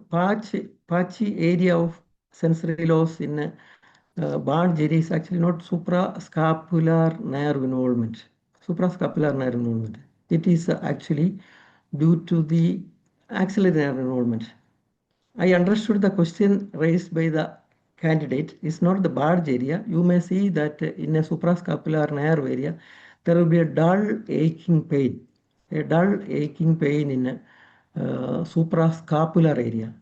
B: patchy area of sensory loss in Barge area is actually not suprascapular nerve involvement. Suprascapular nerve involvement. It is actually due to the axillary nerve involvement. I understood the question raised by the candidate is not the barge area. You may see that in a suprascapular nerve area, there will be a dull aching pain in a suprascapular area.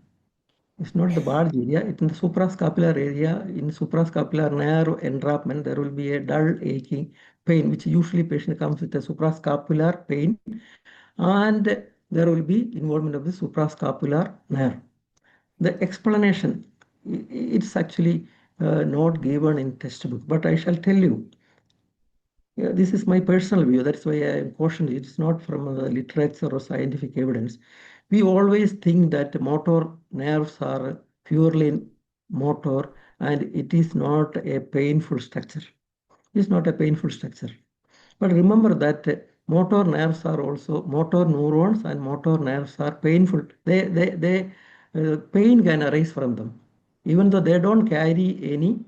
B: It's not the barge area. It's in the suprascapular area. In suprascapular nerve entrapment, there will be a dull aching pain, which usually patient comes with a suprascapular pain, and there will be involvement of the suprascapular nerve. The explanation, it's actually not given in textbook, but I shall tell you. Yeah, this is my personal view. That's why I am cautioned. It's not from the literature or scientific evidence. We always think that motor nerves are purely motor and it is not a painful structure. It's not a painful structure. But remember that motor nerves are also motor neurons and motor nerves are painful. Pain can arise from them, even though they don't carry any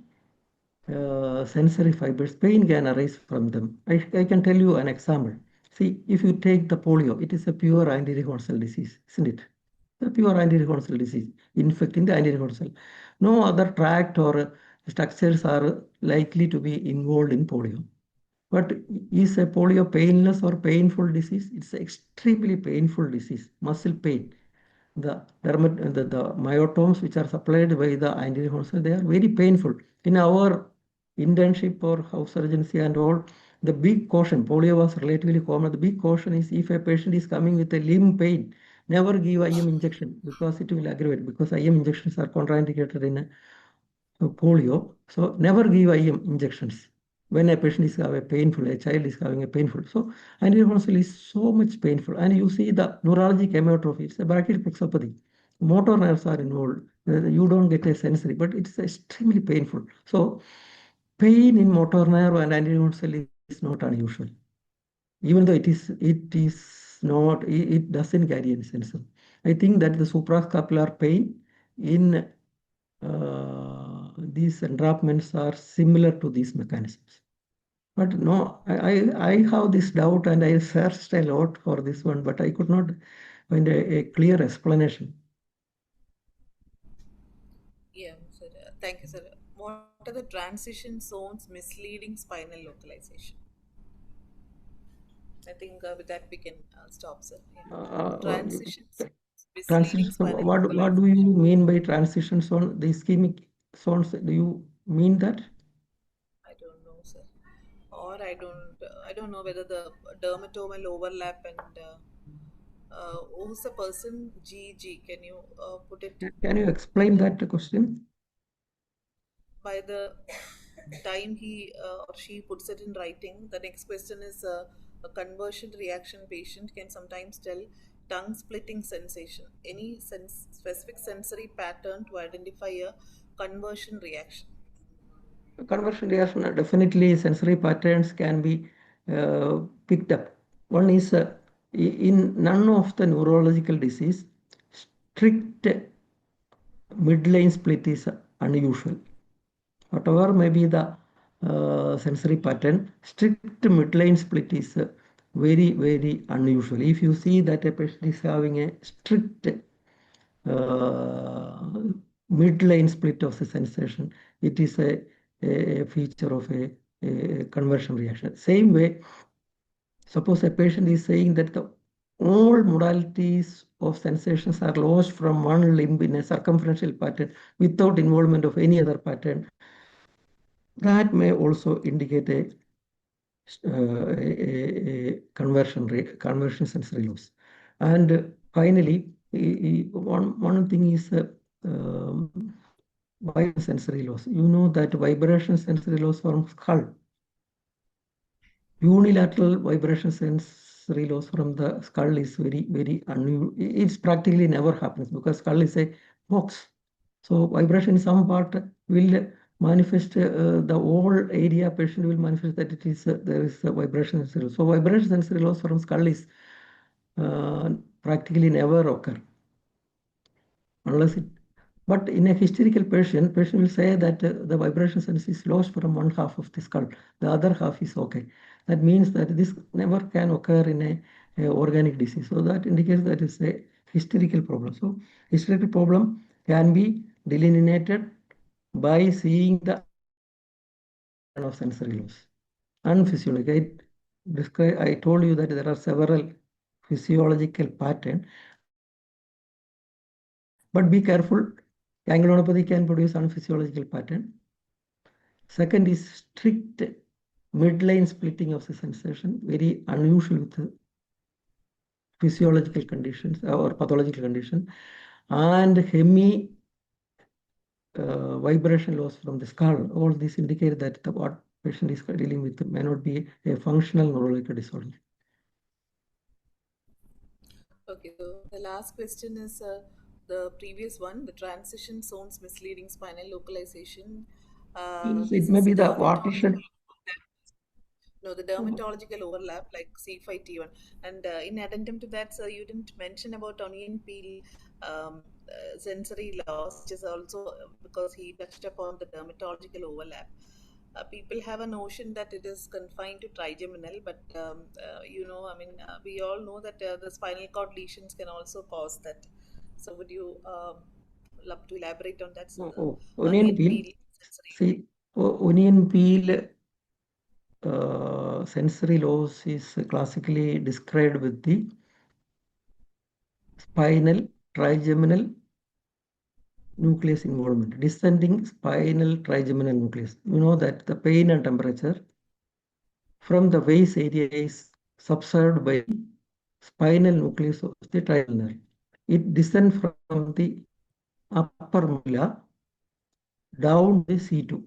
B: sensory fibers, pain can arise from them. I can tell you an example. See, if you take the polio, it is a pure anterior cell disease, isn't it? The pure anterior cell disease, infecting the anterior cell. No other tract or structures are likely to be involved in polio. But is a polio painless or painful disease? It's an extremely painful disease, muscle pain. The myotomes which are supplied by the anterior console, they are very painful. In our internship or house surgency and all, the big caution, polio was relatively common. The big caution is if a patient is coming with a limb pain, never give IM injection because it will aggravate, because IM injections are contraindicated in polio. So never give IM injections when a patient is having a painful, a child is having a painful. So anticonvulsant is so much painful. And you see the neurologic hemiotrophy, it's a brachytherapy plexopathy. Motor nerves are involved. You don't get a sensory, but it's extremely painful. So pain in motor nerve and anticonvulsant is not unusual. Even though it is not, it doesn't carry any sensor. I think that the suprascapular pain in these entrapments are similar to these mechanisms. But no, I have this doubt and I searched a lot for this one, but I could not find a clear explanation.
A: Yeah, sir. Thank you, sir. What are the transition zones misleading spinal localization? I think with that we can stop, sir. Yeah.
B: Uh,
A: Transition zones misleading
B: Transition. So
A: spinal
B: what do you
A: localization.
B: mean by transition zone? The ischemic zones, do you mean that?
A: I don't know, sir. Or I don't know whether the dermatomal overlap and who's the person GG? Can you put it
B: Can you
A: by
B: explain
A: the
B: that question?
A: by the time he or she puts it in writing? The next question is a conversion reaction patient can sometimes tell tongue splitting sensation. Any specific sensory pattern to identify a conversion reaction?
B: Conversion reaction, definitely sensory patterns can be picked up. One is in none of the neurological disease, strict midline split is unusual. Whatever may be the sensory pattern, strict midline split is very, very unusual. If you see that a patient is having a strict midline split of the sensation, it is a feature of a conversion reaction. Same way, suppose a patient is saying that all modalities of sensations are lost from one limb in a circumferential pattern without involvement of any other pattern, that may also indicate a conversion sensory loss. And finally, one thing is vibration sensory loss. You know that vibration sensory loss from skull, unilateral vibration sensory loss from the skull is very, very unusual. It's practically never happens because skull is a box. So vibration in some part will manifest the whole area patient will manifest that it is there is a vibration sensory loss. So vibration sensory loss from skull is practically never occur unless it. But in a hysterical patient will say that the vibration sense is lost from one half of the skull, the other half is okay. That means that this never can occur in a organic disease. So that indicates that it's a hysterical problem. So hysterical problem can be delineated by seeing the unphysiological pattern of sensory loss. Unphysiological. I told you that there are several physiological pattern, but be careful. Ganglionopathy can produce unphysiological pattern. Second is strict midline splitting of the sensation, very unusual with the physiological conditions or pathological condition, and hemi vibration loss from the skull. All these indicate that the what patient is dealing with may not be a functional neurological disorder.
A: Okay, so the last question is the previous one, the transition zones misleading spinal localization.
B: It
A: This
B: may
A: is
B: be the
A: dermatological.
B: partition.
A: No, the dermatological overlap, like C5T1. And in addendum to that, sir, you didn't mention about onion peel sensory loss, which is also because he touched upon the dermatological overlap. People have a notion that it is confined to trigeminal, but I mean, we all know that the spinal cord lesions can also cause that. So, would you love to elaborate on that, sir?
B: Oh, onion
A: Onion
B: peel.
A: peel sensory.
B: See, onion peel sensory loss is classically described with the spinal trigeminal nucleus involvement, descending spinal trigeminal nucleus. You know that the pain and temperature from the base area is subserved by spinal nucleus of the trigeminal nerve. It descends from the upper molar down the C2.